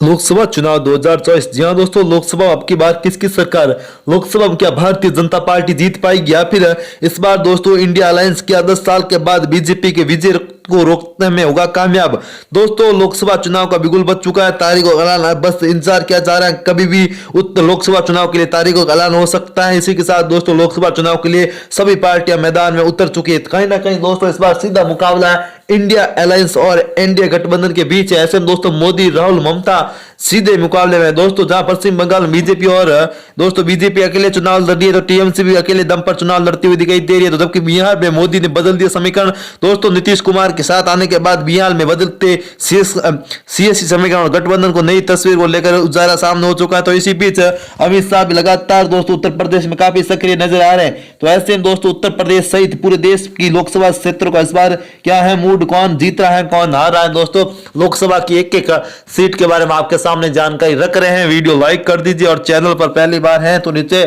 लोकसभा चुनाव 2024। जी हाँ दोस्तों, लोकसभा अब की बार किसकी सरकार? लोकसभा में क्या भारतीय जनता पार्टी जीत पाएगी या फिर इस बार दोस्तों इंडिया अलायंस क्या 10 साल के बाद बीजेपी के विजय को रोकने में होगा कामयाब? दोस्तों लोकसभा चुनाव का बिगुल बज चुका है, तारीख का ऐलान बस इंतजार किया जा रहा है, कभी भी लोकसभा चुनाव के लिए तारीखों का ऐलान हो सकता है। इसी के साथ दोस्तों लोकसभा चुनाव के लिए सभी पार्टियां मैदान में उतर चुकी है। कहीं ना कहीं दोस्तों इस बार सीधा मुकाबला है इंडिया अलायंस और एनडीए गठबंधन के बीच है। ऐसे में दोस्तों मोदी, राहुल, ममता सीधे मुकाबले में दोस्तों, जहां पश्चिम बंगाल में बीजेपी और दोस्तों बीजेपी अकेले चुनाव लड़ रही है तो टीएमसी भी अकेले दम पर चुनाव लड़ती हुई दिखाई दे रही है। तो जबकि बिहार में मोदी ने बदल दिया समीकरण, दोस्तों नीतीश कुमार के साथ आने के बाद बिहार में बदलते सीएससी समीकरण और गठबंधन को नई तस्वीर को लेकर उजाला सामने हो चुका है। तो इसी बीच अमित शाह भी लगातार दोस्तों उत्तर प्रदेश में काफी सक्रिय नजर आ रहे हैं। तो ऐसे में दोस्तों उत्तर प्रदेश सहित पूरे देश की लोकसभा क्षेत्रों का इस बार क्या है मूड, कौन जीत रहा है कौन हार रहा है? दोस्तों लोकसभा की एक एक सीट के बारे में आपके सामने जानकारी रख रहे हैं। वीडियो लाइक कर दीजिए और चैनल पर पहली बार है तो नीचे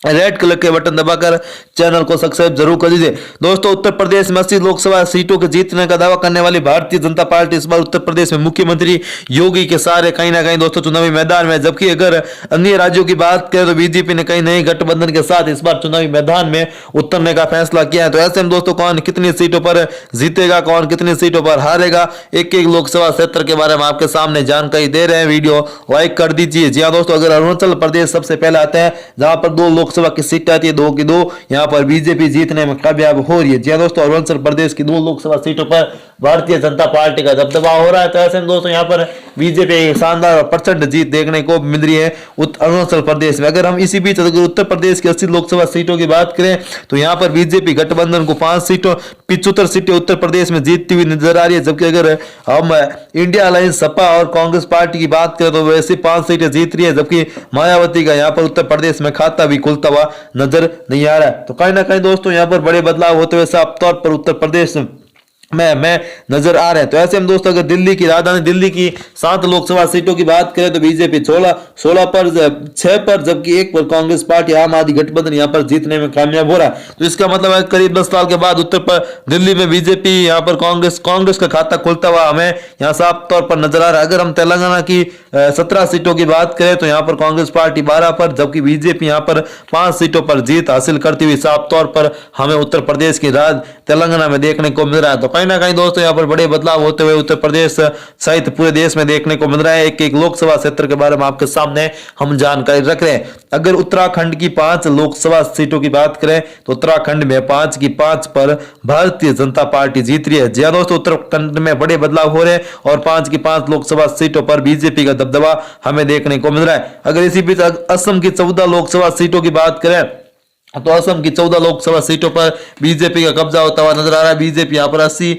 रेड कलर के बटन दबाकर चैनल को सब्सक्राइब जरूर कर दीजिए। दोस्तों उत्तर प्रदेश में 80 लोकसभा सीटों के जीतने का दावा करने वाली भारतीय जनता पार्टी इस बार उत्तर प्रदेश में मुख्यमंत्री योगी के सारे कहीं ना कहीं दोस्तों चुनावी मैदान में। जबकि अगर अन्य राज्यों की बात करें तो बीजेपी ने कहीं नए गठबंधन के साथ इस बार चुनावी मैदान में उतरने का फैसला किया है। तो ऐसे में दोस्तों कौन कितनी सीटों पर जीतेगा, कौन कितनी सीटों पर हारेगा, एक एक लोकसभा क्षेत्र के बारे में आपके सामने जानकारी दे रहे हैं। वीडियो लाइक कर दीजिए। जी हाँ दोस्तों, अगर अरुणाचल प्रदेश सबसे पहले आते हैं जहां पर 2 लोकसभा की सीट आती है, 2 की 2 यहां पर बीजेपी जीतने में कामयाब हो रही है। जी दोस्तों, अरुणाचल प्रदेश की 2 लोकसभा सीटों पर भारतीय जनता पार्टी का दबदबा हो रहा है। तो ऐसे में दोस्तों यहां पर बीजेपी शानदार और प्रचंड जीत देखने को मिल रही है अरुणाचल प्रदेश में। अगर हम इसी बीच अगर उत्तर प्रदेश की 80 लोकसभा सीटों की बात करें तो यहां पर बीजेपी गठबंधन को 5 सीटों 75 सीटें उत्तर प्रदेश में जीतती हुई नजर आ रही है। जबकि अगर हम इंडिया अलायंस सपा और कांग्रेस पार्टी की बात करें तो वैसे 5 सीटें जीत रही है। जबकि मायावती का यहां पर उत्तर प्रदेश में खाता भी खुलता हुआ नजर नहीं आ रहा है। तो कहीं ना कहीं दोस्तों यहां पर बड़े बदलाव होते हुए साफ तौर पर उत्तर प्रदेश में नजर आ रहे हैं। तो ऐसे में दोस्तों अगर दिल्ली की राजधानी दिल्ली की 7 लोकसभा सीटों की बात करें तो बीजेपी 16 पर 6 पर जबकि 1 पर कांग्रेस पार्टी आम आदमी गठबंधन यहां पर जीतने में कामयाब हो रहा है। तो इसका मतलब है करीब 10 साल के बाद उत्तर पर दिल्ली में बीजेपी यहां पर कांग्रेस का खाता खुलता हुआ हमें यहां साफ तौर पर नजर आ रहा है। अगर हम तेलंगाना की 17 सीटों की बात करें तो यहां पर कांग्रेस पार्टी 12 पर जबकि बीजेपी यहां पर 5 सीटों पर जीत हासिल करती हुई साफ तौर पर हमें उत्तर प्रदेश की राज तेलंगाना में देखने को मिल रहा है। तो कहीं ना कहीं दोस्तों यहां पर बड़े बदलाव होते हुए उत्तर प्रदेश सहित पूरे देश में देखने को मिल रहा है। एक एक लोकसभा क्षेत्र के बारे में आपके सामने हम जानकारी रख रहे हैं। अगर उत्तराखंड की 5 लोकसभा सीटों की बात करें तो उत्तराखंड में 5 की 5 पर भारतीय जनता पार्टी जीत रही है। जी हां दोस्तों, उत्तराखंड में बड़े बदलाव हो रहे हैं और 5 की 5 लोकसभा सीटों पर बीजेपी का दबदबा हमें देखने को मिल रहा है। अगर इसी बीच असम की 14 लोकसभा सीटों की बात करें तो असम की 14 लोकसभा सीटों पर बीजेपी का कब्जा होता हुआ नजर आ रहा है। बीजेपी यहां पर 80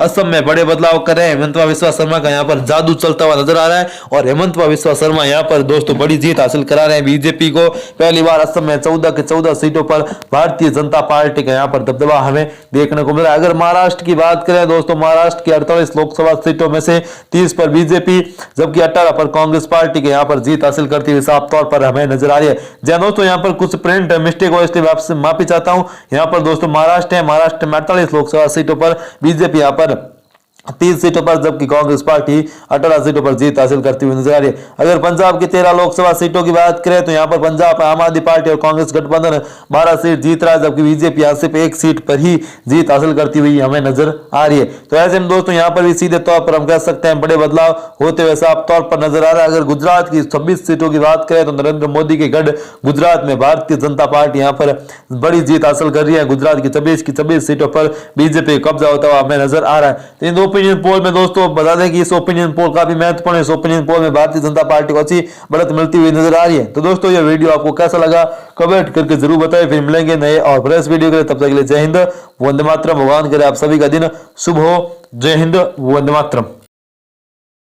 असम में बड़े बदलाव कर रहे हैं। हेमंत बिस्वा शर्मा का यहां पर जादू चलता हुआ नजर आ रहा है और हेमंत बिस्वा शर्मा यहां पर दोस्तों बड़ी जीत हासिल करा रहे हैं बीजेपी को। पहली बार असम में 14 के 14 सीटों पर भारतीय जनता पार्टी का यहां पर दबदबा हमें देखने को मिल रहा है। अगर महाराष्ट्र की बात करें दोस्तों, महाराष्ट्र की 48 लोकसभा सीटों में से 30 पर बीजेपी जबकि 18 पर कांग्रेस पार्टी के यहां पर जीत हासिल करती हुई साफ तौर पर हमें नजर आ रही है। जी दोस्तों, यहां पर कुछ मिस्टेक हो इसलिए आपसे माफी चाहता हूं। यहां पर दोस्तों महाराष्ट्र है, महाराष्ट्र में 48 लोकसभा सीटों पर बीजेपी यहां पर 3 सीटों पर जबकि कांग्रेस पार्टी 18 सीटों पर जीत हासिल करती हुई नजर आ रही है। अगर पंजाब की 13 लोकसभा सीटों की बात करें तो यहां पर पंजाब आम आदमी पार्टी और कांग्रेस गठबंधन 12 सीट जीत रहा है जबकि बीजेपी यहां सिर्फ 1 सीट पर ही जीत हासिल करती हुई हमें नजर आ रही है। तो ऐसे में दोस्तों यहां पर भी सीधे तौर पर हम कह सकते हैं बड़े बदलाव होते हुए साफ तौर पर नजर आ रहा है। अगर गुजरात की 26 सीटों की बात करें तो नरेंद्र मोदी के गढ़ गुजरात में भारतीय जनता पार्टी यहां पर बड़ी जीत हासिल कर रही है। गुजरात की 26 सीटों पर बीजेपी कब्जा होता हुआ हमें नजर आ रहा है। इन ओपिनियन पोल में दोस्तों बता दें कि इस ओपिनियन पोल काफी महत्वपूर्ण है। इस ओपिनियन पोल में भारतीय जनता पार्टी को अच्छी बढ़त मिलती हुई नजर आ रही है। तो दोस्तों ये वीडियो आपको कैसा लगा कमेंट करके जरूर बताएं। फिर मिलेंगे नए और फ्रेश वीडियो के लिए, तब तक के लिए जय हिंद वंदे मातरम। भगवान करे आप सभी का दिन शुभ हो। जय हिंद वंदे मातरम।